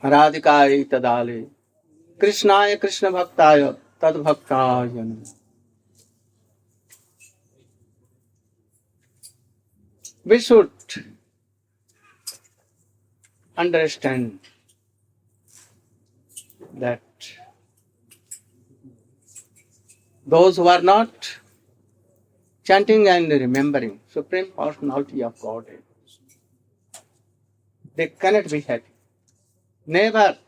Radhikai tadale Krishnaya Krishna bhaktaya tad bhaktaya namaha. We should understand that those who are not chanting and remembering Supreme Personality of Godhead, they cannot be happy. Never.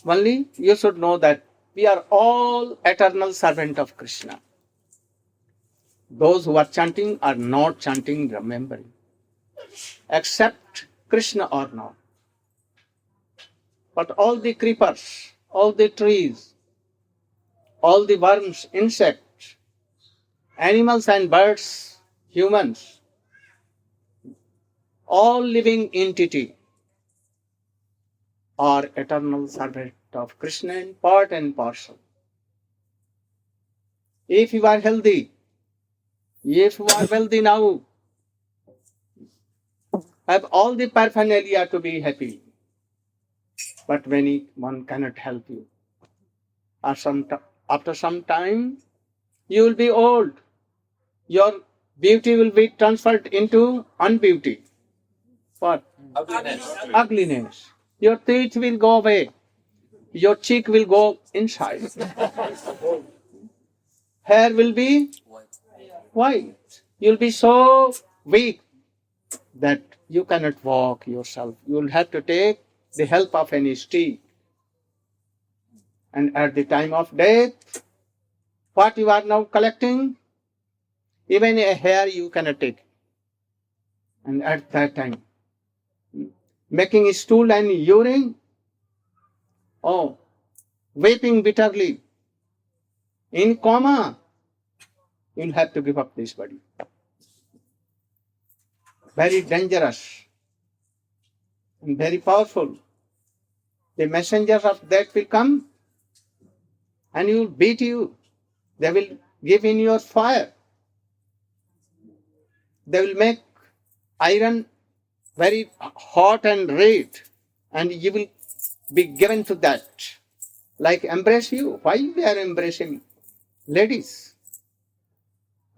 Only you should know that we are all eternal servant of Krishna. Those who are chanting are not chanting, remembering. Accept Krishna or not. But all the creepers, all the trees, all the worms, insects, animals and birds, humans, all living entity are eternal servant of Krishna in part and parcel. If you are healthy, if you are wealthy now, have all the paraphernalia to be happy. But when one cannot help you, after some time, you will be old. Your beauty will be transferred into unbeauty. What? Ugliness. Your teeth will go away. Your cheek will go inside. Hair will be white. You'll be so weak that you cannot walk yourself. You'll have to take the help of any stick. And at the time of death, what you are now collecting, even a hair you cannot take. And at that time, making stool and urine, weeping bitterly, in coma, you'll have to give up this body. Very dangerous and very powerful. The messengers of death will come and will beat you. They will give in your fire. They will make iron very hot and red, and you will be given to that. Like embrace you. Why they are embracing ladies?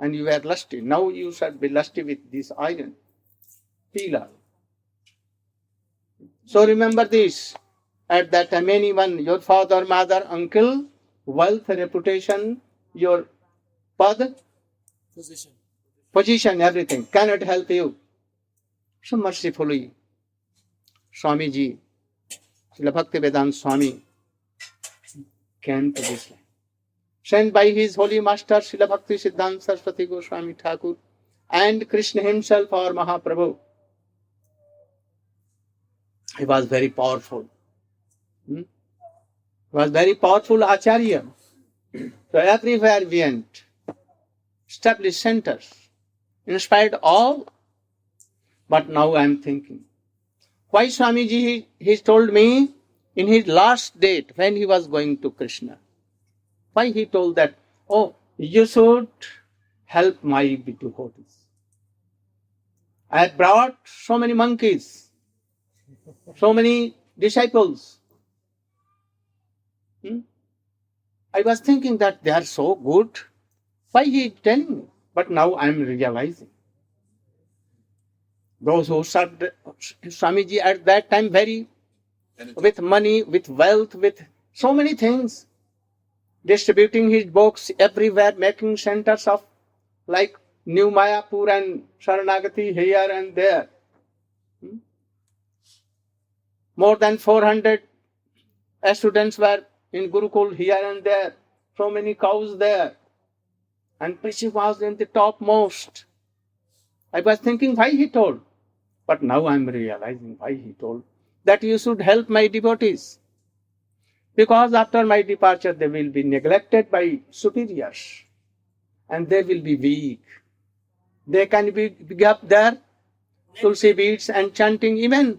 And you are lusty. Now you should be lusty with this iron pillar. So remember this. At that time, anyone, your father, mother, uncle, wealth, reputation, your pad, position, everything cannot help you. So mercifully, Swamiji, Srila Bhaktivedanta Swami came to this land. Sent by his holy master, Srila Bhakti Siddhanta Saraswati Goswami Thakur, and Krishna himself, our Mahaprabhu. He was very powerful. He was very powerful Acharya. So everywhere we went, established centers, inspired all. But now I am thinking, why Swamiji, he told me in his last date when he was going to Krishna, why he told that, you should help my devotees. I have brought so many monkeys, so many disciples. I was thinking that they are so good. Why he telling me? But now I am realizing. Those who served Swamiji at that time with money, with wealth, with so many things, distributing his books everywhere, making centers of like New Mayapur and Sharanagati here and there. More than 400 students were in Gurukul here and there, so many cows there. And Prithvi was in the topmost. I was thinking why he told. But now I am realizing why he told. That you should help my devotees. Because after my departure they will be neglected by superiors. And they will be weak. They can be up there, tulsi beads and chanting even.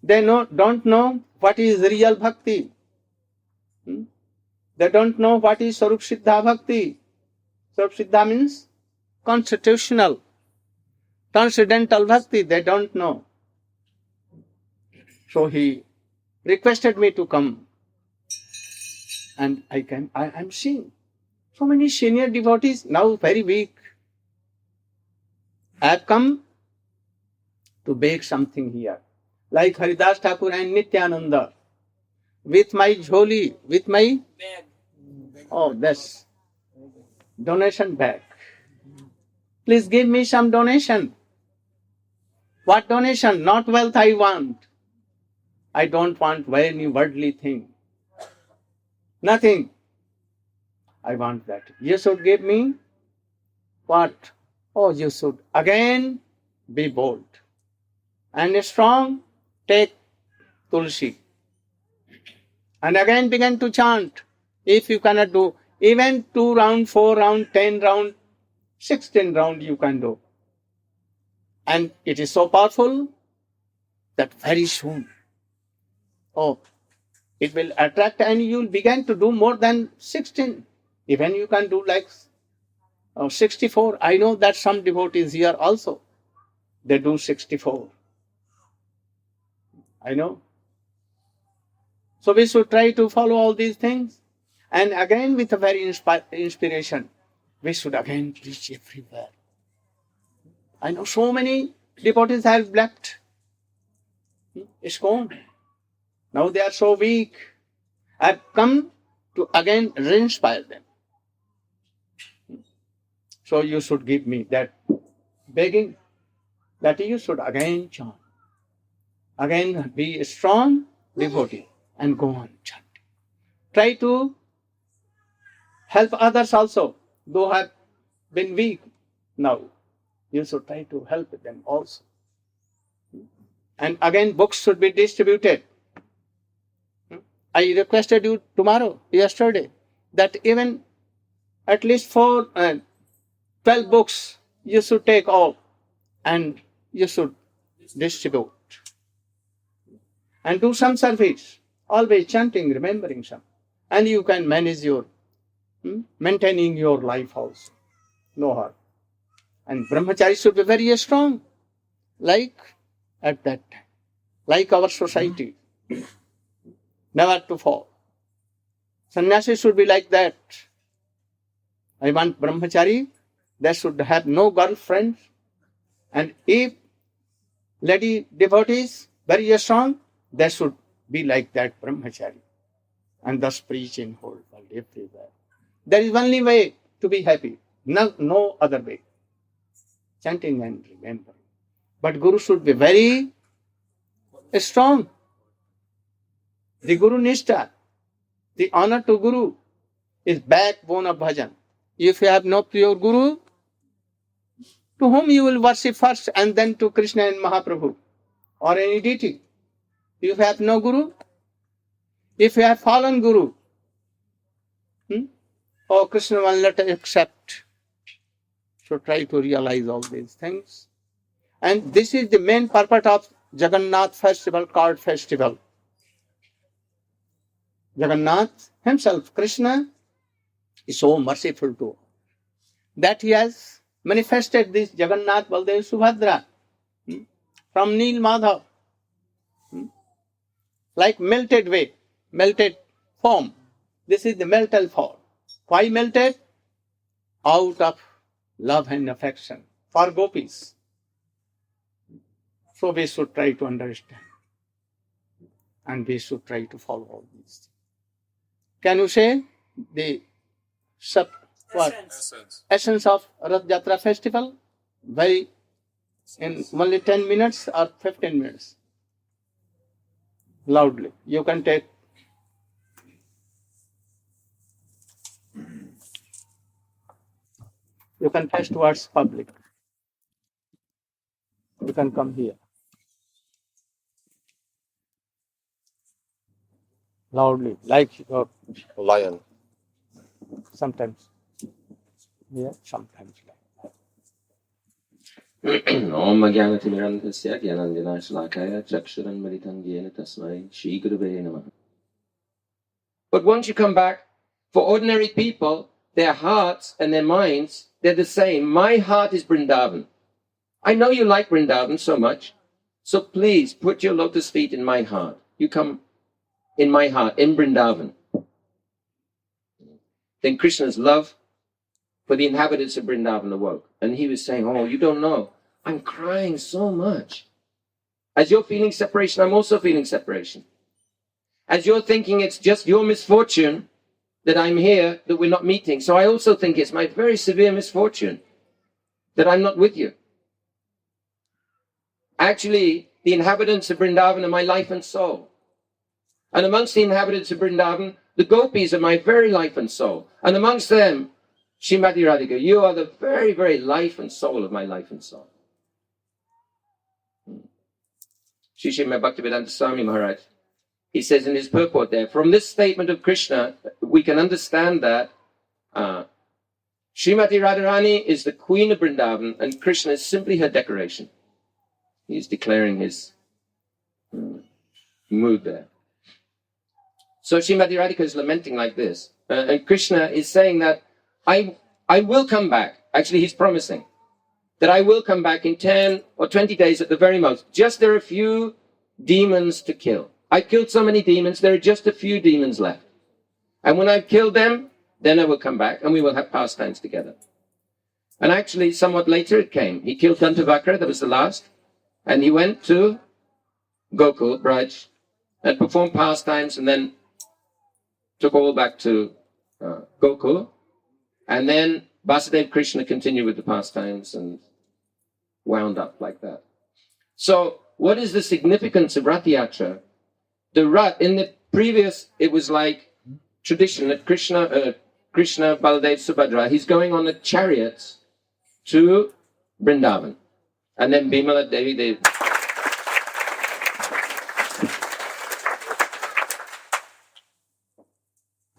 They don't know what is real bhakti. They don't know what is Kurukshetra bhakti. Kurukshetra means constitutional, transcendental bhakti, they don't know. So he requested me to come. And I came. I'm seeing so many senior devotees, now very weak. I have come to bake something here. Like Haridas Thakur and Nityananda. With my jholi, with my bag. Oh, that's donation bag. Please give me some donation. What donation? Not wealth I want. I don't want any worldly thing. Nothing. I want that. You should give me what? Oh, you should again be bold and strong. Take tulsi. And again begin to chant. If you cannot do even 2 round, 4 round, 10 round, 16 round you can do. And it is so powerful that very soon, it will attract and you will begin to do more than 16. Even you can do like 64. I know that some devotees here also, they do 64. I know. So we should try to follow all these things. And again with a very inspiration, we should again preach everywhere. I know so many devotees have left. It's gone. Now they are so weak. I've come to again re-inspire them. So you should give me that begging that you should again chant. Again be a strong devotee and go on chanting. Try to help others also, though have been weak now. You should try to help them also. And again books should be distributed. I requested you yesterday, that even at least 12 books you should take all and you should distribute. And do some service, always chanting, remembering some. And you can manage your, maintaining your life also. No harm. And brahmachari should be very strong, like at that time, like our society. Never to fall. Sannyasi should be like that. I want brahmachari, they should have no girlfriends. And if lady devotees, very strong, they should be like that brahmachari. And thus preach in whole world, everywhere. There is only way to be happy, no other way. Chanting and remembering. But Guru should be very strong. The Guru Nishtha, the honor to Guru, is backbone of bhajan. If you have no pure Guru, to whom you will worship first and then to Krishna and Mahaprabhu or any deity. If you have no Guru, if you have fallen Guru, Krishna will not accept. So try to realize all these things. And this is the main purpose of Jagannath festival called festival. Jagannath himself, Krishna, is so merciful to all that he has manifested this Jagannath Baldev Subhadra from Neel Madhav, like melted foam. This is the melted form. Why melted? Out of love and affection for Gopis. So we should try to understand. And we should try to follow all these things. Can you say the essence of Rath Yatra festival? In only 10 minutes or 15 minutes? Loudly. You can take. You can face towards public. You can come here. Loudly, like your lion. Sometimes. Yeah, sometimes like Om Jnanatimirandhasya Jnananjanashlakaya Chakshuranmritam Yena Tasmai Shri Gurave Namaha. But once you come back, for ordinary people, their hearts and their minds they're the same. My heart is Vrindavan. I know you like Vrindavan so much, so please put your lotus feet in my heart. You come in my heart, in Vrindavan. Then Krishna's love for the inhabitants of Vrindavan awoke. And he was saying, oh, you don't know, I'm crying so much. As you're feeling separation, I'm also feeling separation. As you're thinking it's just your misfortune that I'm here, that we're not meeting, so I also think it's my very severe misfortune that I'm not with you. Actually, the inhabitants of Vrindavan are my life and soul. And amongst the inhabitants of Vrindavan, the Gopis are my very life and soul. And amongst them, Srimati Radhika, you are the very, very life and soul of my life and soul. Srila Bhaktivedanta Swami Maharaj, he says in his purport there, from this statement of Krishna, we can understand that Srimati Radharani is the queen of Vrindavan and Krishna is simply her decoration. He's declaring his mood there. So Srimati Radhika is lamenting like this. And Krishna is saying that I will come back. Actually, he's promising that I will come back in 10 or 20 days at the very most. Just there are a few demons to kill. I killed so many demons, there are just a few demons left. And when I've killed them, then I will come back and we will have pastimes together. And actually, somewhat later it came. He killed Dantavakra, that was the last. And he went to Gokul, Braj, and performed pastimes and then took all back to Gokul. And then Vasudeva Krishna continued with the pastimes and wound up like that. So, what is the significance of Rath Yatra? The Rath, in the previous, it was like tradition that Krishna, Baladev, Subhadra, he's going on the chariots to Vrindavan. And then Bimala Devi, they...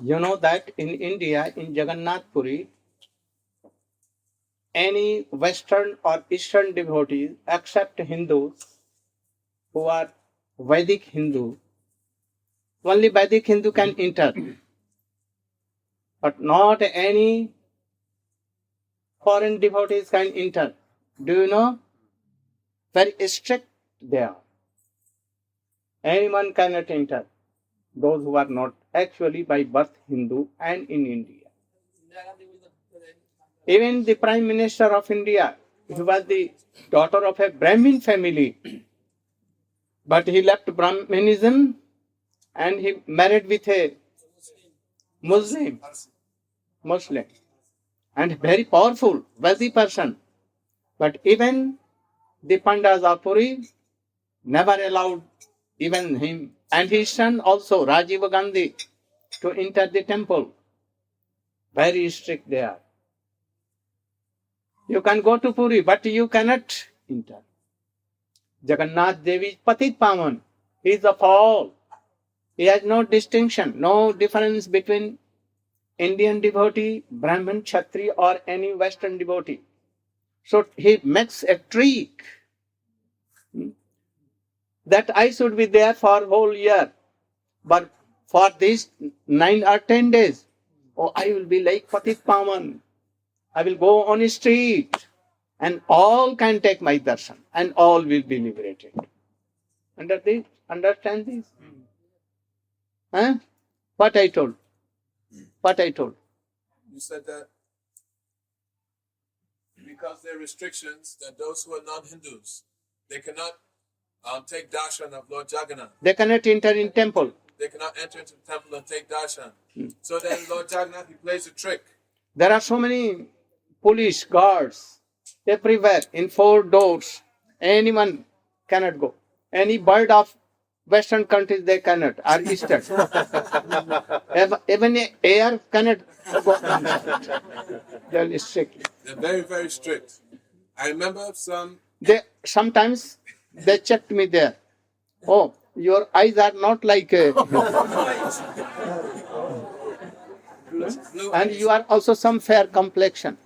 You know that in India, in Jagannath Puri, any Western or Eastern devotees, except Hindus, who are Vedic Hindu, only Vedic Hindu can enter. But not any foreign devotees can enter. Do you know? Very strict they are. Anyone cannot enter. Those who are not actually by birth Hindu and in India. Even the Prime Minister of India, he was the daughter of a Brahmin family. But he left Brahminism and he married with a Muslim. And very powerful, wealthy person. But even the Pandas of Puri never allowed even him and his son also, Rajiv Gandhi, to enter the temple. Very strict they are. You can go to Puri, but you cannot enter. Jagannath Devi is Patit Pavan. He is of all. He has no distinction, no difference between Indian devotee, Brahmin, Kshatri or any Western devotee. So he makes a trick that I should be there for whole year. But for these 9 or 10 days, I will be like Patit Pavan. I will go on the street and all can take my darshan and all will be liberated. Understand this? Huh? What I told? You said that because there are restrictions that those who are non-Hindus, they cannot take darshan of Lord Jagannath. They cannot enter in temple. They cannot enter into the temple and take darshan. So then Lord Jagannath, he plays a trick. There are so many police guards everywhere in 4 doors. Anyone cannot go. Any bird of Western countries they cannot, or Eastern. Even air cannot go. They are strict. They're very, very strict. I remember Sometimes they checked me there. Oh, your eyes are not like and you are also some fair complexion.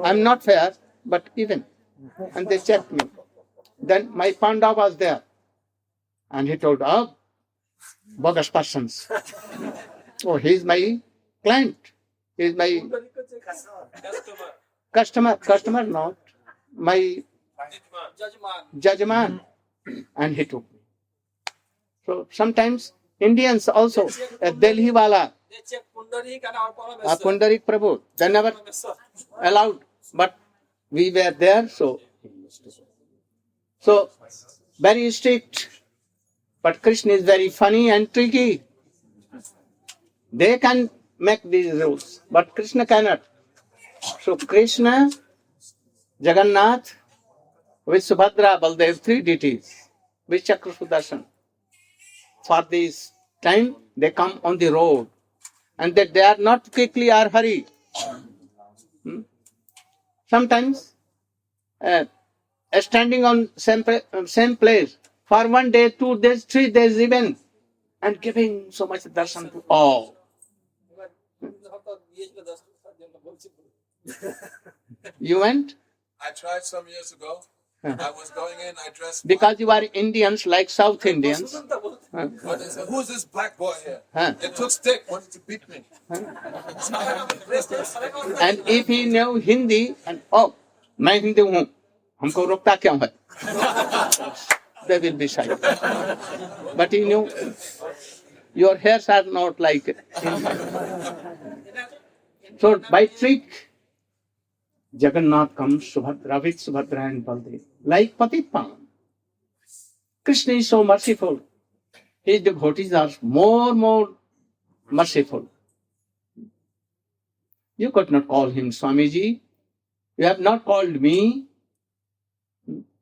I'm not fair, but even. And they checked me. Then my Panda was there. And he told, bogus persons. Oh, he is my client. He is my Customer not, my judgment, and he took me. So sometimes Indians also, a Delhi wala, a Pundarik Prabhu, they never allowed, but we were there, so very strict. But Krishna is very funny and tricky. They can make these rules, but Krishna cannot. So Krishna, Jagannath, with Subhadra, Baldev, three deities, with Chakra Sudarshan. For this time, they come on the road, and that they are not quickly or hurry. Sometimes, standing on same place for 1 day, 2 days, 3 days even, and giving so much darshan to all. You went? I tried some years ago. I was going in, I dressed Because you are Indians like South Indians. But they said, who's this black boy here? Huh. They took stick, wanted to beat me. And if he knew Hindi, and मैं हिंदी हूँ, हमको रोकता क्यों है? They will be shy. But he knew your hairs are not like it. So by trick, Jagannath comes Subhadra with Subhadra and Baldev, like Patipan. Krishna is so merciful. His devotees are more merciful. You could not call him Swamiji. You have not called me.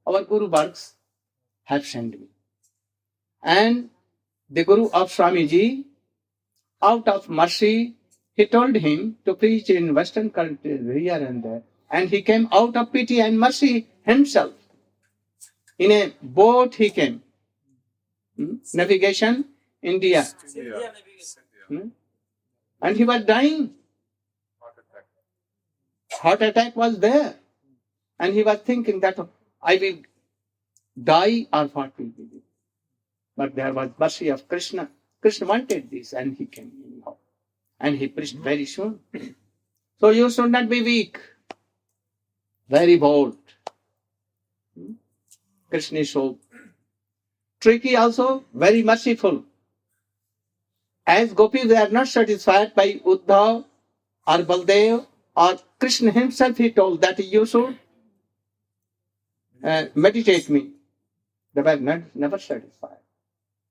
Our Guru Vargas have sent me. And the Guru of Swamiji, out of mercy, he told him to preach in Western countries here and there. And he came out of pity and mercy himself. In a boat he came. Navigation, India. And he was dying. Heart attack was there. And he was thinking that I will die or what will be this. But there was mercy of Krishna. Krishna wanted this and he came anyhow. And he preached very soon. So you should not be weak. Very bold. Krishna is so tricky also, very merciful. As Gopis were not satisfied by Uddhav or Baldev or Krishna himself, he told that you should meditate me. They were never satisfied.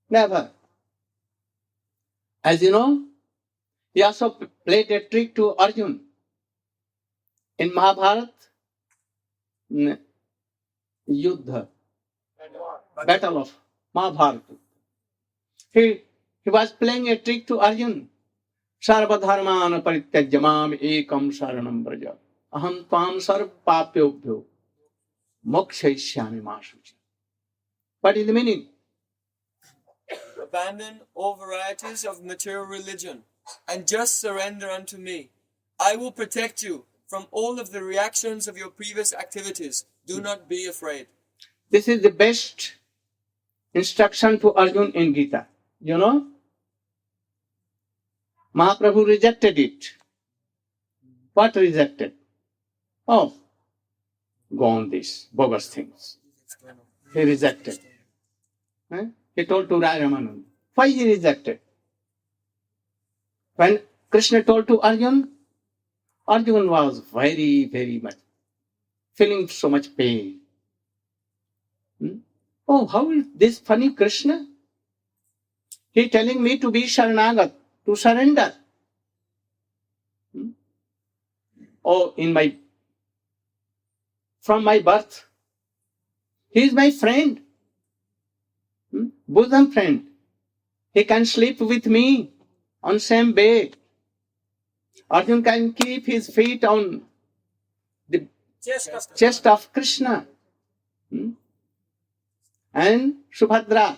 Never. As you know, he also played a trick to Arjuna. In Mahabharata, Yuddha, Battle of Mahabharata. He was playing a trick to Arjuna. Sarvadharmana parityajya mam ekam saranam braja. Aham tvam sarv papyobhyo mokshayishyami ma shuchi. What is the meaning? Abandon all varieties of material religion and just surrender unto me. I will protect you from all of the reactions of your previous activities. Do not be afraid. This is the best instruction to Arjuna in Gita. You know? Mahaprabhu rejected it. What rejected? Go on this, bogus things. He rejected. He told to Rai Ramananda. Why he rejected? When Krishna told to Arjuna, Arjuna was very much feeling so much pain. How is this funny Krishna? He telling me to be Sharanagat, to surrender. From my birth. He is my friend. Bosom friend. He can sleep with me on same bed. Arjuna can keep his feet on the chest of Krishna. And Subhadra,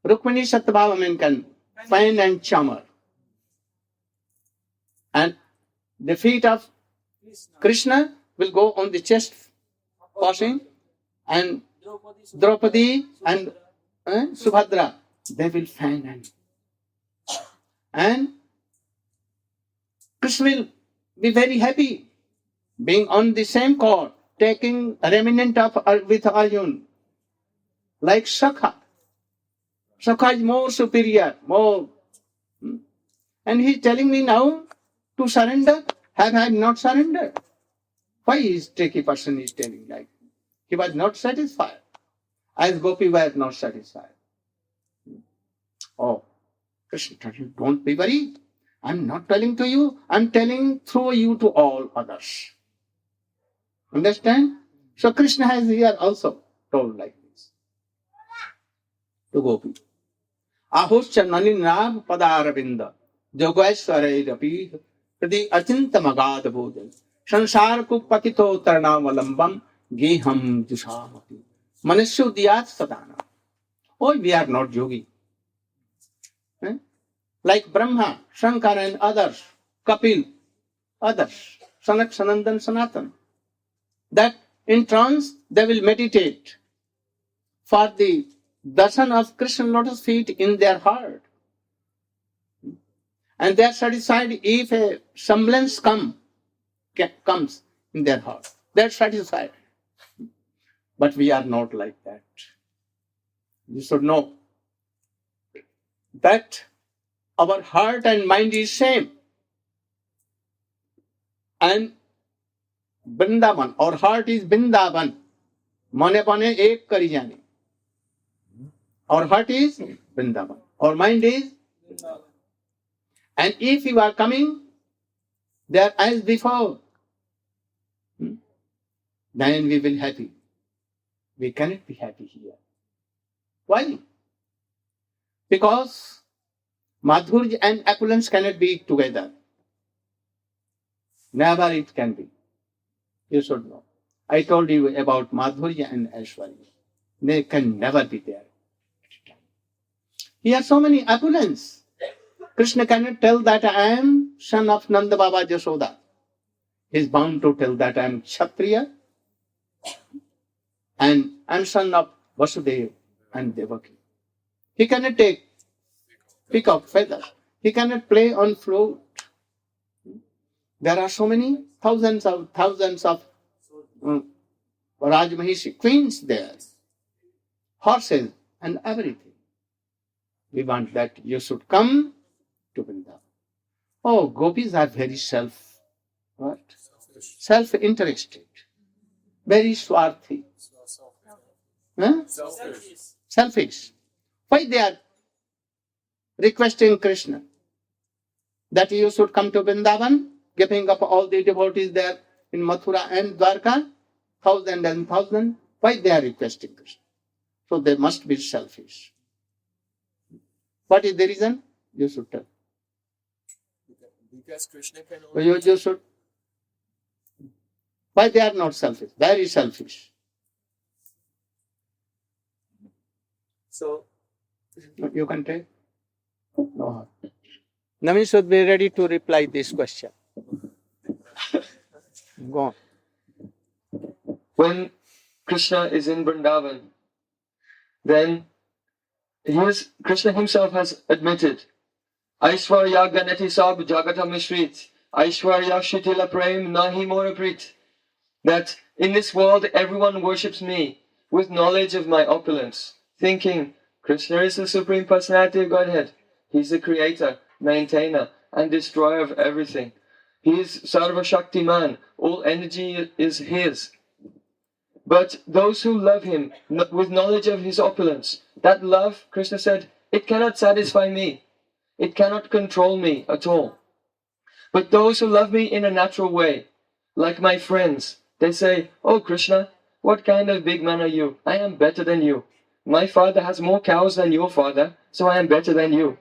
Rukmini Satyabhama can fan and charmer. And the feet of Krishna will go on the chest passing, and Draupadi and Subhadra, they will fan and Krishna will be very happy being on the same court, taking remnant of with Arjun, like Sakha. Sakha is more superior, more. And he is telling me now to surrender. Have I not surrendered? Why is tricky person is telling like he was not satisfied, as Gopi was not satisfied. Oh, Krishna, don't be worried. I'm not telling to you, I'm telling through you to all others. Understand? So Krishna has here also told like this to Gopi. Ahuscha naninab padaravinda jogaiswarairapi prati achintamagad bodhan sansar kupatito tarnavalambam geham jushamati manasya diyat sadana. Oh, we are not yogi. Like Brahma, Shankar and others, Kapil, others, Sanak, Sanandan, Sanatan. That in trance they will meditate for the darshan of Krishna lotus feet in their heart. And they are satisfied if a semblance comes in their heart. They are satisfied. But we are not like that. You should know that our heart and mind is same. And Vrindavan, our heart is Vrindavan. Mane pane ek kari jane. Our heart is Vrindavan. Our mind is Vrindavan. And if you are coming there as before, then we will be happy. We cannot be happy here. Why? Because Madhurya and opulence cannot be together. Never it can be. You should know. I told you about Madhurya and Aishwarya. They can never be there. Here are so many opulence. Krishna cannot tell that I am son of Nanda Baba Jasoda. He is bound to tell that I am Kshatriya and I am son of Vasudeva and Devaki. He cannot take peacock feathers. He cannot play on flute. There are so many thousands of Rajmahishi queens there, horses and everything. We want that you should come to Vrindavan. Oh, Gopis are very self-interested, very swarthy, selfish. Why they are requesting Krishna that you should come to Vrindavan, giving up all the devotees there in Mathura and Dwarka, thousand and thousand. Why they are requesting Krishna? So they must be selfish. What is the reason? You should tell. Because Krishna can So only... you should. Why they are not selfish? Very selfish. So, You can take. No. Naveen should be ready to reply this question. Go on. When Krishna is in Vrindavan, then Krishna himself has admitted, Aishwarya Ganati Sab Jagata Mishrit, Aishwarya Shitila Prem Nahi Moraprit, that in this world everyone worships me with knowledge of my opulence, thinking Krishna is the Supreme Personality of Godhead. He's the creator, maintainer, and destroyer of everything. He is Sarva Shaktiman. All energy is his. But those who love him with knowledge of his opulence, that love, Krishna said, it cannot satisfy me. It cannot control me at all. But those who love me in a natural way, like my friends, they say, oh Krishna, what kind of big man are you? I am better than you. My father has more cows than your father, so I am better than you.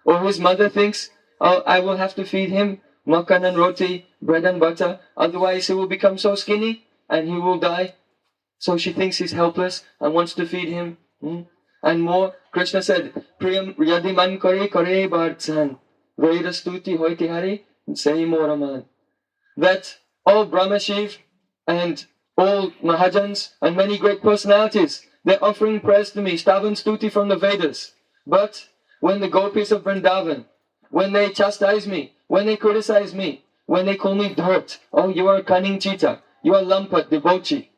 Or his mother thinks, oh, I will have to feed him makan and roti, bread and butter, otherwise he will become so skinny and he will die. So she thinks he's helpless and wants to feed him. And more, Krishna said, Priyam yadiman kare kare bhartsan, Vairastuti hoiti hari, say more aman. That all Brahma Shiv and all Mahajans and many great personalities, they're offering prayers to me, Stavan Stuti from the Vedas. But when the Gopis of Vrindavan, when they chastise me, when they criticize me, when they call me dirt. Oh, you are a cunning cheater. You are lumpet, debauchee.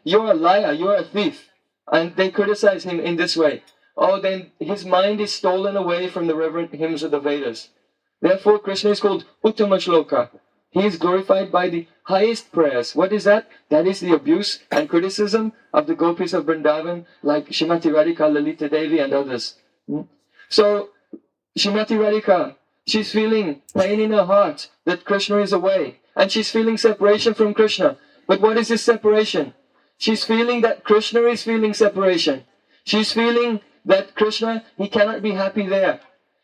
You are a liar. You are a thief. And they criticize him in this way. Oh, then his mind is stolen away from the reverent hymns of the Vedas. Therefore, Krishna is called Uttama Shloka. He is glorified by the highest prayers. What is that? That is the abuse and criticism of the Gopis of Vrindavan, like Srimati Radhika, Lalita Devi and others. So, Srimati Radhika, she's feeling pain in her heart that Krishna is away. And she's feeling separation from Krishna. But what is this separation? She's feeling that Krishna is feeling separation. She's feeling that Krishna, he cannot be happy there.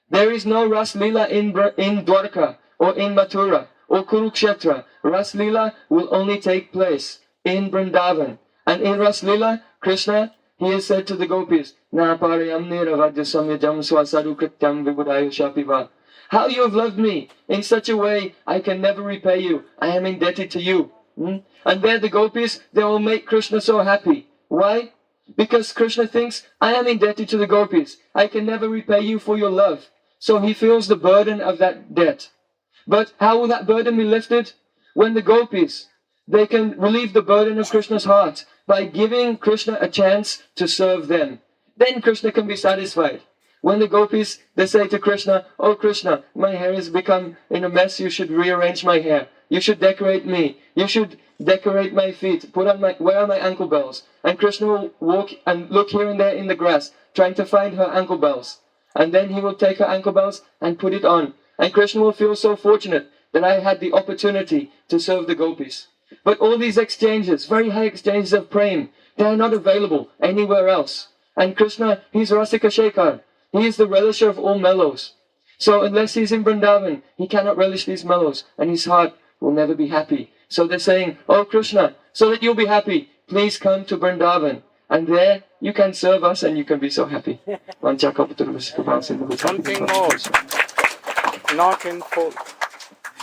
There is no Ras Leela in Dwarka or in Mathura or Kurukshetra. Ras Leela will only take place in Vrindavan. And in Ras Leela, Krishna, he has said to the Gopis, Na parayam niravadya samyajam swasaru krityam vibhudayu shapiva. How you have loved me in such a way, I can never repay you. I am indebted to you. And there the Gopis, they will make Krishna so happy. Why? Because Krishna thinks, I am indebted to the Gopis. I can never repay you for your love. So he feels the burden of that debt. But how will that burden be lifted? When the Gopis, they can relieve the burden of Krishna's heart by giving Krishna a chance to serve them. Then Krishna can be satisfied. When the Gopis, they say to Krishna, oh Krishna, my hair has become in a mess, you should rearrange my hair. You should decorate me. You should decorate my feet. Wear on my ankle bells. And Krishna will walk and look here and there in the grass, trying to find her ankle bells. And then he will take her ankle bells and put it on. And Krishna will feel so fortunate that I had the opportunity to serve the Gopis. But all these exchanges, very high exchanges of prem, they are not available anywhere else. And Krishna, he's Rasika Shekhar. He is the relisher of all mellows. So unless he's in Vrindavan, he cannot relish these mellows. And his heart will never be happy. So they're saying, oh Krishna, so that you'll be happy, please come to Vrindavan. And there you can serve us and you can be so happy. Something more. Not in full.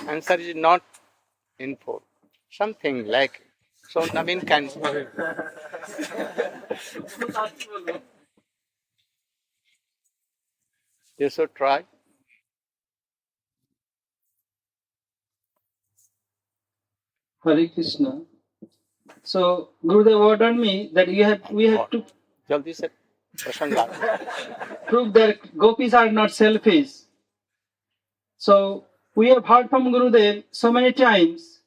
Answer is not in full. Something like. So Naveen can. You should try. Hare Krishna. So Gurudev ordered me that we have to Jaldi se prasang aa. prove that Gopis are not selfish. So we have heard from Gurudev so many times,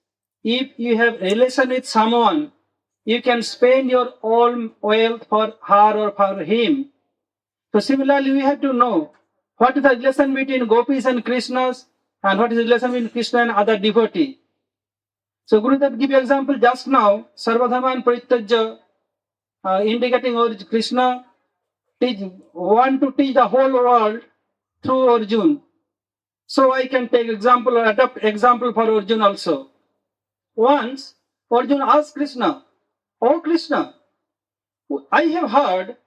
if you have relation with someone, you can spend your all wealth for her or for him. So similarly, we have to know what is the relation between Gopis and Krishnas and what is the relation between Krishna and other devotee. So Gurudev give you example just now, Sarvadhaman Parityajya, indicating Krishna want to teach the whole world through Arjuna. So I can take example or adapt example for Arjuna also. Once Arjuna asked Krishna, oh Krishna, I have heard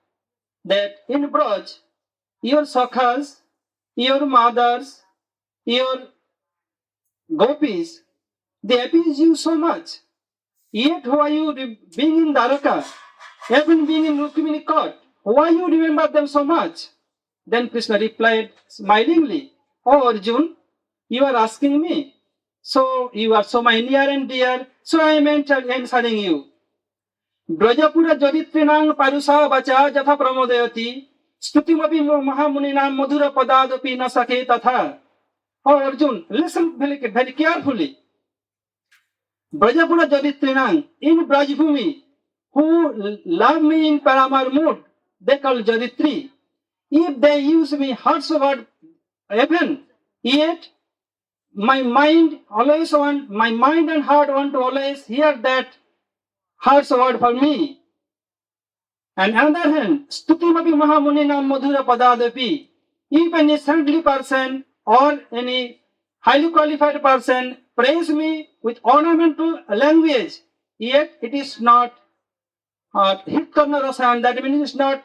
that in Braj, your sakhas, your mothers, your gopis, they abuse you so much. Yet why you being in Dwaraka, even being in Rukmini court, why you remember them so much? Then Krishna replied smilingly, oh Arjun, you are asking me. So you are so my near and dear, so I am answering you. Brajapura Jaditrinang Parusa Bacha Jatha Pramodayati Stutimapi Mahamuninam Madhura Padadapi Nasake Tatha. Oh Arjun, listen very carefully. Brajapura Jaditrinang, in Brajbhumi, who love me in Paramar mood, they call Jaditri. If they use me harsh word even, yet my mind and heart want to always hear that harsh word for me. And on the other hand, Stutimapi Mahamuninam Madhura Padadapi, if any saintly person or any highly qualified person praise me with ornamental language, yet it is not hit karna rasa, and that means it is not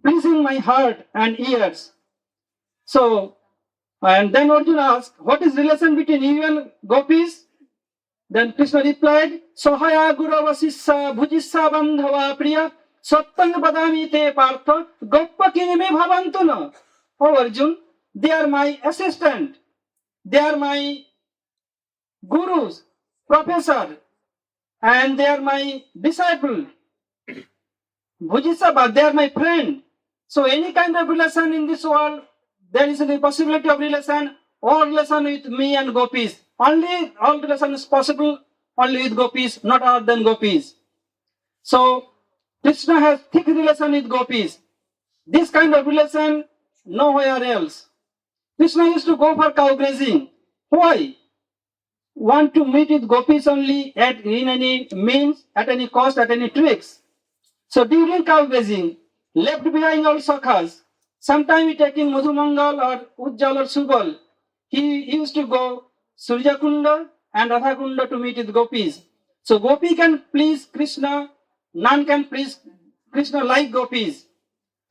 pleasing my heart and ears. So, and then Arjuna asked, what is relation between you and Gopis? Then Krishna replied, Sohaya Guravasissa Bhujissa Bandhava Priya Sattang Badami Te Partha Goppa Kinime Bhavantuna. Oh Arjun, they are my assistant. They are my gurus, professor, and they are my disciple. Bhujisabha, they are my friend. So any kind of relation in this world, there is a possibility of relation or relation with me and Gopis. Only all relation is possible only with Gopis, not other than Gopis. So Krishna has thick relation with Gopis. This kind of relation nowhere else. Krishna used to go for cow grazing. Why? Want to meet with Gopis only in any means, at any cost, at any tricks. So during cow grazing, left behind all sakhas, sometime he taking Madhumangal or Ujjal or Subal, he used to go Surya Kunda and Radha Kunda to meet with Gopis. So Gopi can please Krishna, none can please Krishna like Gopis.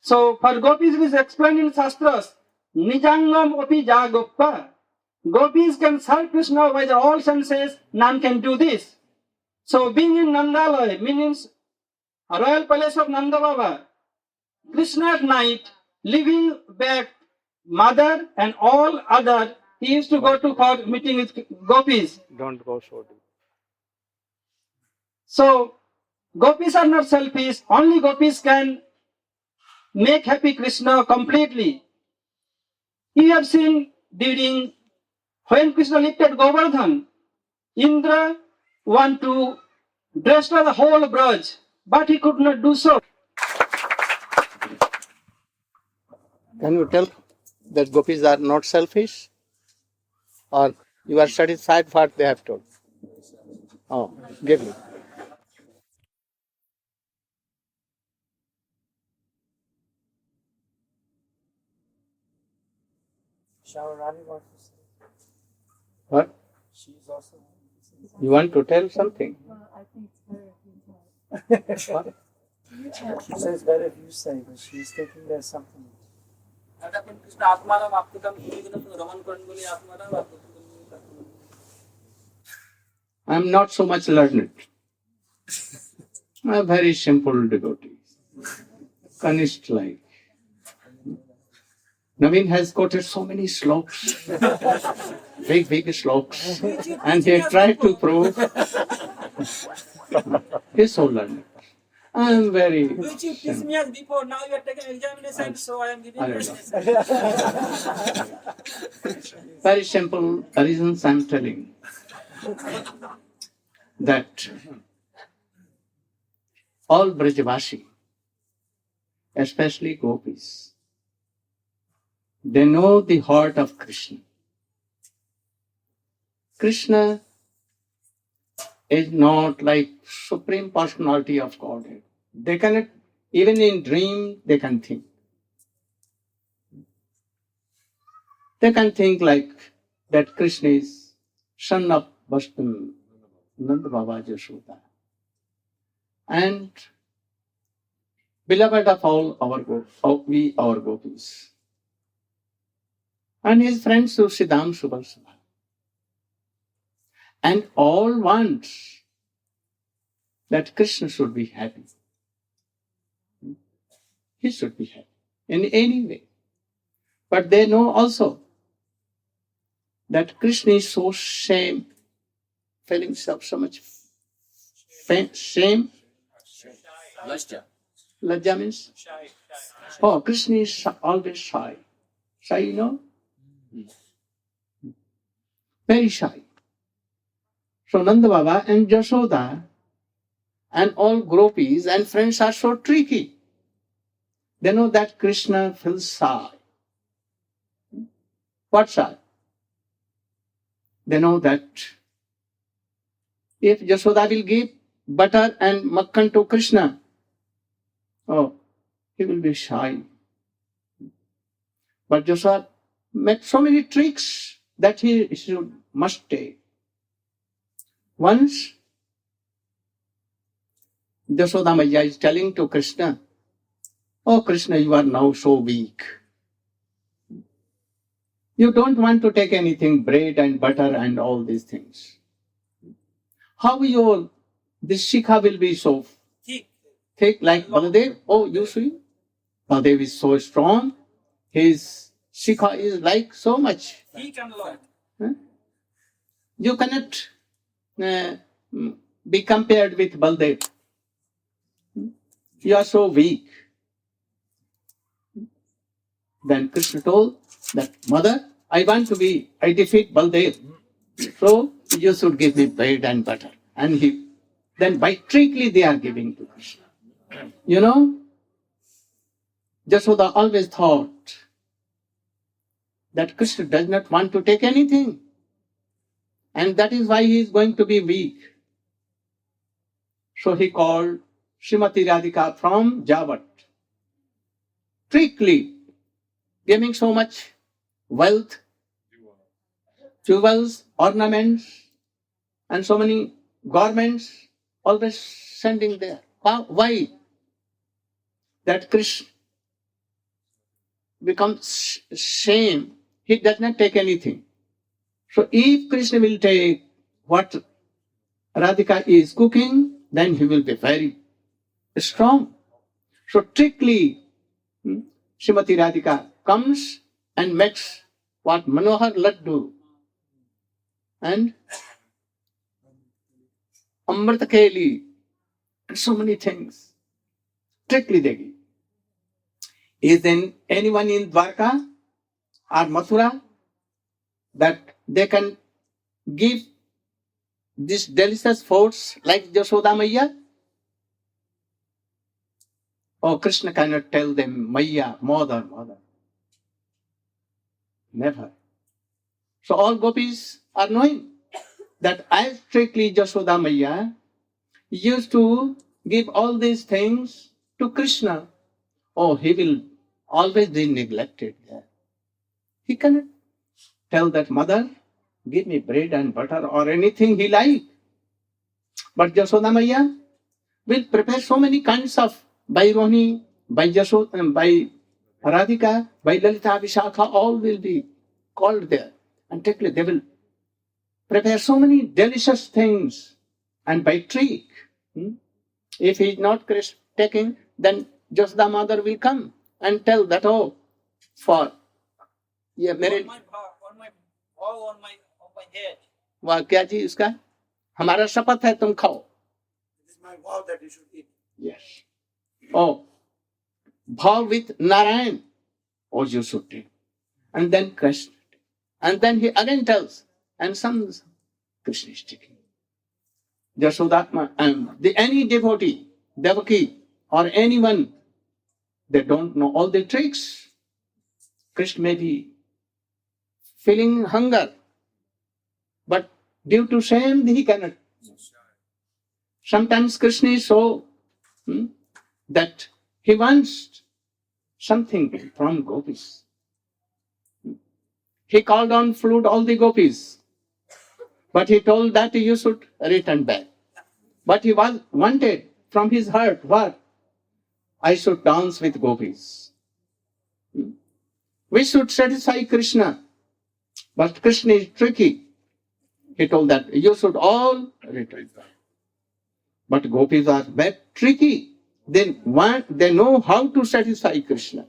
So for Gopis it is explained in Shastras, Nijangam Opi Ja Goppa. Gopis can serve Krishna by their all senses, none can do this. So being in Nandalaya means royal palace of Nanda Baba, Krishna at night, leaving back mother and all other, he used to go to for meeting with Gopis. Don't go so deep. So Gopis are not selfish, only Gopis can make happy Krishna completely. You have seen during when Krishna lifted Govardhan, Indra want to destroy the whole Braj, but he could not do so. Can you tell that Gopis are not selfish? Or you are satisfied what they have told? Oh, give me. Shawarani wants to say. What? She's also. You want to tell something? I think it's better if you tell. What? She says better if you say, but she's thinking there's something. I am not so much learned. I am very simple devotee. Kanishth like. Naveen has quoted so many sloks, big sloks, and he tried to prove he's so learned. I am very. Which you kissed me as before, now you are taking examination, so I am giving I you don't know. Very simple reasons I am telling. That all Brajavashi, especially Gopis, they know the heart of Krishna. Krishna is not like Supreme Personality of Godhead. They cannot, even in dream, they can think. They can think like that Krishna is son of Vastu, Nanda Baba Jashoda, and beloved of all our Gopis. And his friends Siddham Subharsabha. And all want that Krishna should be happy. He should be happy in any way. But they know also that Krishna is so shame, feelings of so much shame. Lajja means? Oh, Krishna is always shy. Shy, you know? Very shy. So Nanda Baba and Jashoda and all Gopis and friends are so tricky. They know that Krishna feels shy. What shy? They know that if Jashoda will give butter and makhan to Krishna, oh, he will be shy. But Jashoda made so many tricks that he must take. Once, Jashoda Maya is telling to Krishna, "Oh Krishna, you are now so weak. You don't want to take anything, bread and butter and all these things. How this shikha will be so thick like Baladev? Oh, you see, Baladev is so strong. His shikha is like so much. He can learn. You cannot be compared with Baldev. You are so weak. Then Krishna told that, Mother, I defeat Baldev. So you should give me bread and butter. And then by trickery they are giving to Krishna. You know, Jashoda always thought that Krishna does not want to take anything. And that is why he is going to be weak. So he called Srimati Radhika from Javat, trickery, giving so much wealth, jewels, ornaments, and so many garments, always sending there. Why? That Krishna becomes shame. He does not take anything. So if Krishna will take what Radhika is cooking, then he will be very strong. So trickery, Srimati Radhika comes and makes what? Manohar Laddu and Amrit Keli and so many things. Trickery they give. Is there anyone in Dwarka or Mathura that they can give these delicious foods like Jashoda Maya? Oh, Krishna cannot tell them, Maya, mother. Never. So all gopis are knowing that as strictly Jashoda Maya used to give all these things to Krishna, oh, he will always be neglected there. He cannot tell that, Mother, give me bread and butter or anything he like. But Jashoda Maya will prepare so many kinds of by Rohini, by Jashoda, by Radhika, by Lalita, Vishakha, all will be called there. And they will prepare so many delicious things. And by trick, if he is not taking, then Jashoda mother will come and tell that, oh, for married. On my head. वाह क्या जी इसका हमारा शपथ है तुम खाओ. It is my vow that you should eat. Yes. Oh, vow with Narayan. Oh, you should take. And then Krishna. And then he again tells, and some Krishna is taking. Jashodatma and any devotee, Devaki, or anyone, they don't know all the tricks. Krishna may be feeling hunger, but due to shame, he cannot. Sometimes Krishna is so that he wants something from Gopis. He called on flute all the Gopis, but he told that you should return back. But he wanted from his heart, what? I should dance with Gopis. We should satisfy Krishna. But Krishna is tricky. He told that you should all return back. But Gopis are very tricky. They know how to satisfy Krishna.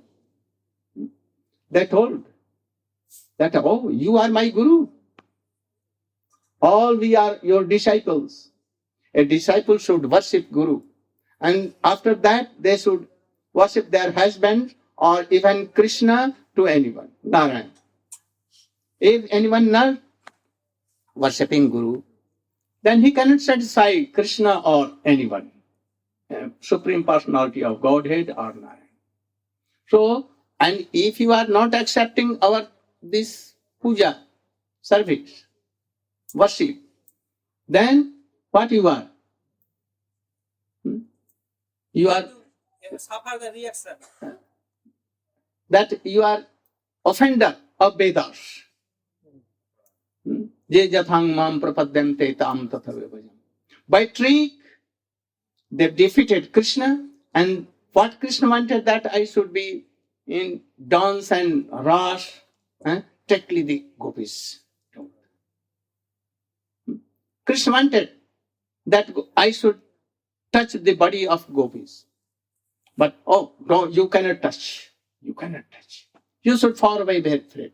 They told that, oh, you are my Guru. All we are your disciples. A disciple should worship Guru. And after that, they should worship their husband or even Krishna to anyone, Narayan. If anyone not worshipping Guru, then he cannot satisfy Krishna or anyone, Supreme Personality of Godhead or Narayan. So, and if you are not accepting this puja, service, worship, then what you are? You are Suffer the reaction. that you are offender of Vedas. Je jathang mam prapadyante tam tathave bhajam. By trick, they defeated Krishna, and what Krishna wanted that I should be in dance and ras, strictly the Gopis. Krishna wanted that I should touch the body of Gopis. But, oh, no, you cannot touch. You cannot touch. You should fall away very freely.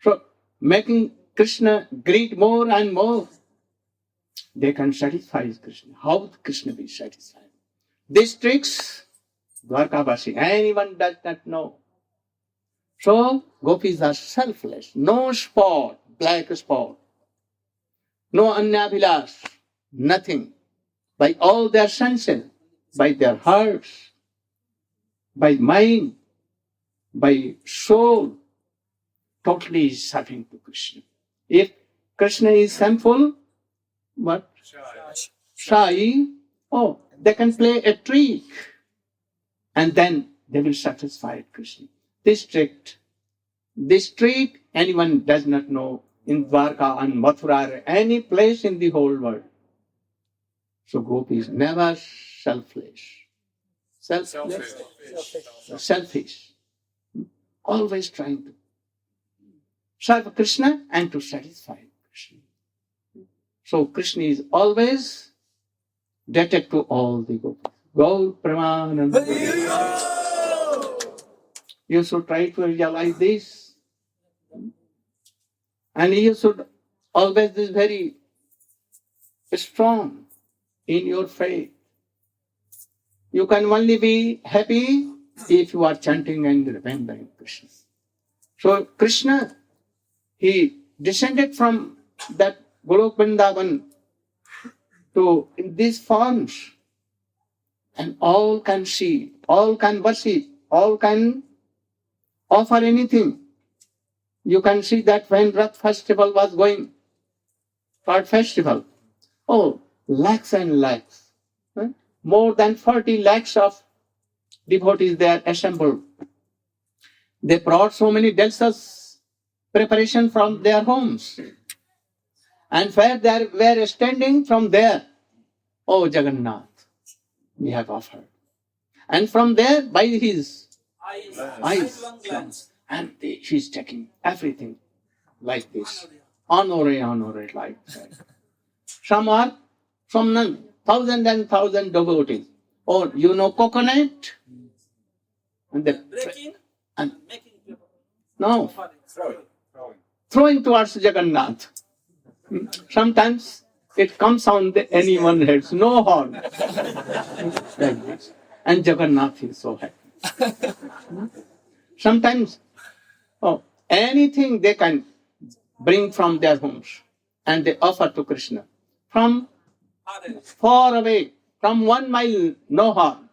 So, making Krishna greet more and more. they can satisfy Krishna. How would Krishna be satisfied? These tricks, Dwarkavasi, anyone does not know. So, gopis are selfless. No spot, black spot. No anyabhilash, nothing. By all their senses, by their hearts, by mind, by soul, totally serving to Krishna. If Krishna is thankful, what? Shy. Oh, they can play a trick. And then they will satisfy Krishna. This trick, anyone does not know in Dwarka and Mathura or any place in the whole world. So gopis never selfish. Selfish. Always trying to serve Krishna and to satisfy Krishna. So Krishna is always indebted to all the gopis. Gaur Pramananda. You should try to realize this. And you should always be very strong in your faith. You can only be happy if you are chanting and remembering Krishna. So Krishna, he descended from that Golok Vrindavan to in these forms, and all can see, all can worship, all can offer anything. You can see that when Rath festival was going, Third festival, oh, lakhs and lakhs, more than 40 lakhs of devotees there assembled. They brought so many delicious preparation from their homes. And where they were standing from there, oh Jagannath, we have offered. And from there, by his eyes, and he's checking everything like this. Honore, like that. Some are from none, thousand and thousand devotees. Or you know coconut? And they Breaking and making people. no, throwing towards Jagannath. Sometimes it comes on anyone's head, no horn. Like this. And Jagannath is so happy. Sometimes, anything they can bring from their homes and they offer to Krishna. From far away, from 1 mile, no horn.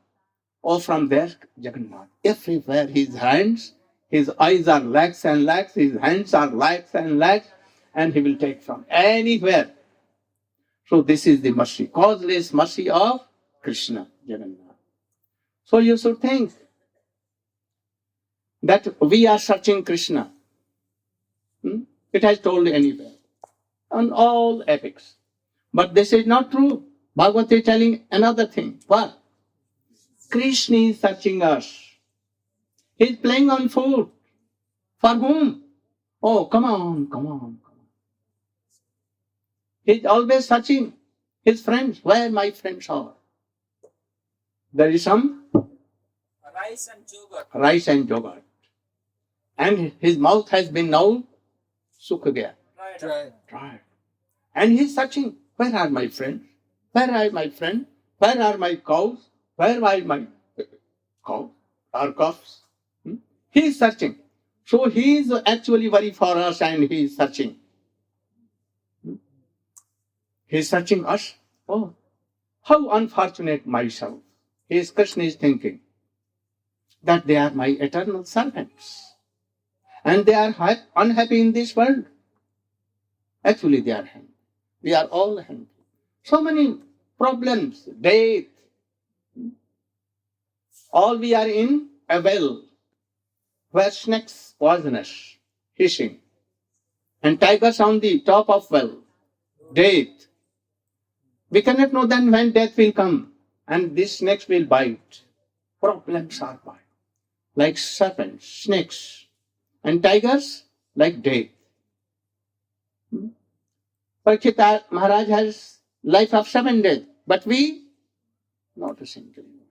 Or from there, Jagannath. Everywhere his hands, his eyes are lakhs and lakhs, his hands are lakhs and lakhs, and he will take from anywhere. So this is the mercy, causeless mercy of Krishna, Jagannath. So you should think that we are searching Krishna. It has told anywhere, on all epics. But this is not true. Bhagavad is telling another thing. What? Krishna is searching us. He is playing on flute. For whom? Oh, come on. He is always searching his friends. Where my friends are? There is some rice and yogurt. And his mouth has been now sukha dry. And he is searching. Where are my friends? Where are my friends? Where are my cows? Where are my cows or calves? He is searching. So he is actually very for us and he is searching. He is searching us. Oh, how unfortunate myself. Krishna is thinking that they are my eternal servants. And they are unhappy in this world. Actually, they are happy. We are all happy. So many problems, death. All we are in a well where snakes poisonous, hissing, and tigers on the top of well. Death. We cannot know then when death will come and these snakes will bite. Problems are bite. Like serpents, snakes, and tigers like death. Kurukshetra Maharaj has life of 7 days, but we, not a single moment.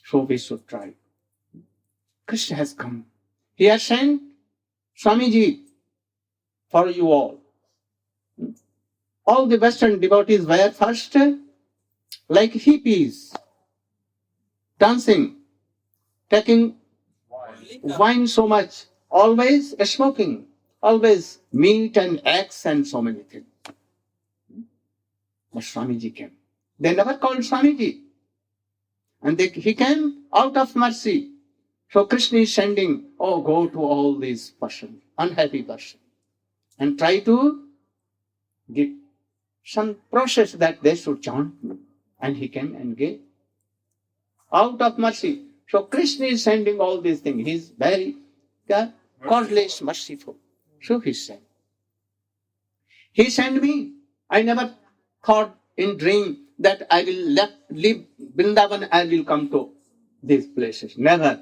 So we should try. Krishna has come. He has sent Swamiji for you all. all the Western devotees were first like hippies, dancing, taking wine so much, always smoking, always meat and eggs and so many things. But Swamiji came. They never called Swamiji. And he came out of mercy. So Krishna is sending, go to all these persons, unhappy persons, and try to give some process that they should chant. And he came and gave. Out of mercy. So Krishna is sending all these things. He is very causeless, merciful. So he sent. He sent me. I never thought in dream that I will leave Vrindavana, I will come to these places. Never.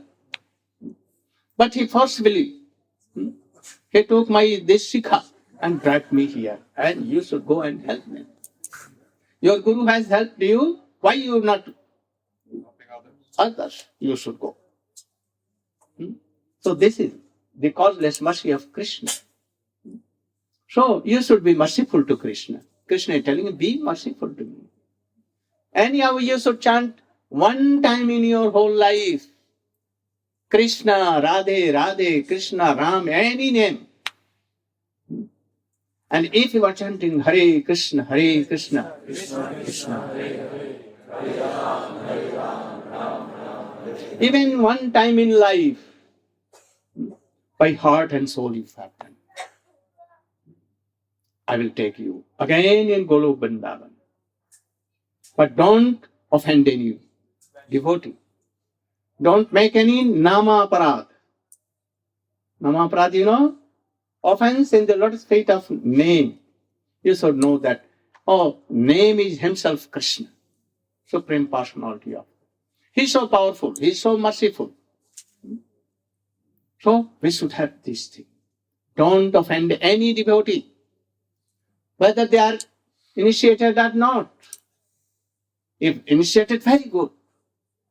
But he forcefully, he took this shikha and brought me here. And you should go and help me. Your Guru has helped you. Why you not others? You should go. So this is the causeless mercy of Krishna. So you should be merciful to Krishna. Krishna is telling you, be merciful to me. Anyhow, you should chant one time in your whole life. Krishna, Radhe, Radhe, Krishna, Ram, any name. And if you are chanting Hare Krishna, Krishna, Krishna, Hare Ram, Ram, Ram. Even one time in life, by heart and soul you have done. I will take you again in Golok Vrindavan. But don't offend any devotee. Don't make any nama aparad. Nama aparad, offense in the lotus feet of name. You should know that, name is himself Krishna, Supreme Personality of. He is so powerful, he is so merciful. So we should have this thing. Don't offend any devotee, whether they are initiated or not. If initiated, very good.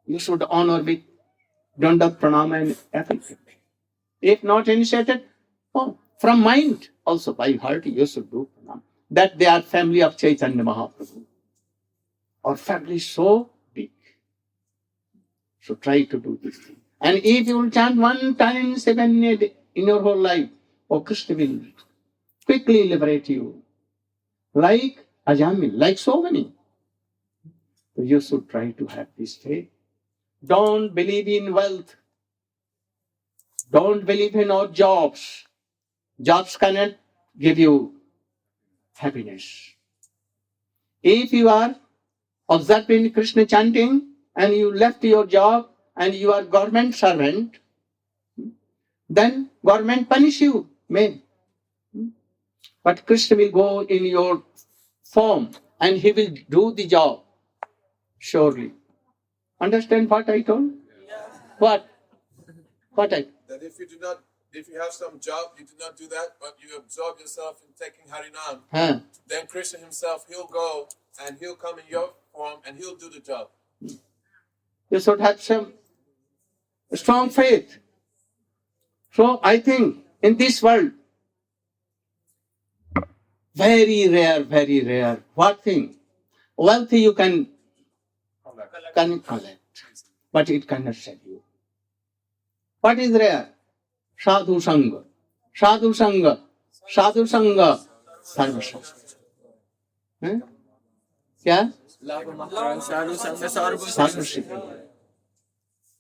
You should honor with danda, pranama and everything. If not initiated, from mind, also by heart, you should do pranam. That they are family of Chaitanya Mahaprabhu. Our family is so big. So try to do this thing. And if you will chant one time, 7 in your whole life, Krishna will quickly liberate you. Like Ajamil, like so many. So you should try to have this faith. Don't believe in wealth. Don't believe in our jobs. Jobs cannot give you happiness. If you are observing Krishna chanting and you left your job and you are government servant, then government punish you, may. But Krishna will go in your form and he will do the job, surely. Understand what I told? Yeah. What? That if you have some job, you do not do that, but you absorb yourself in taking Harinam, then Krishna himself, he'll go and he'll come in your form and he'll do the job. You should have some strong faith. So I think in this world, very rare. What thing? Wealth you can collect, but it cannot save you. What is rare? Sadhu Sangha. Sadhu Sangha. Sadhu Sangha. Sarva Sangha. Kya? Sadhu Sangha.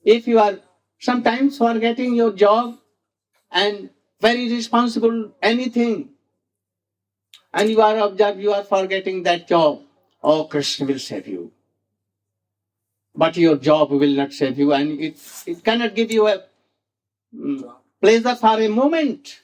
If you are sometimes forgetting your job and very responsible anything, and you are forgetting that job, Krishna will save you. But your job will not save you, and it cannot give you a pleasure for a moment.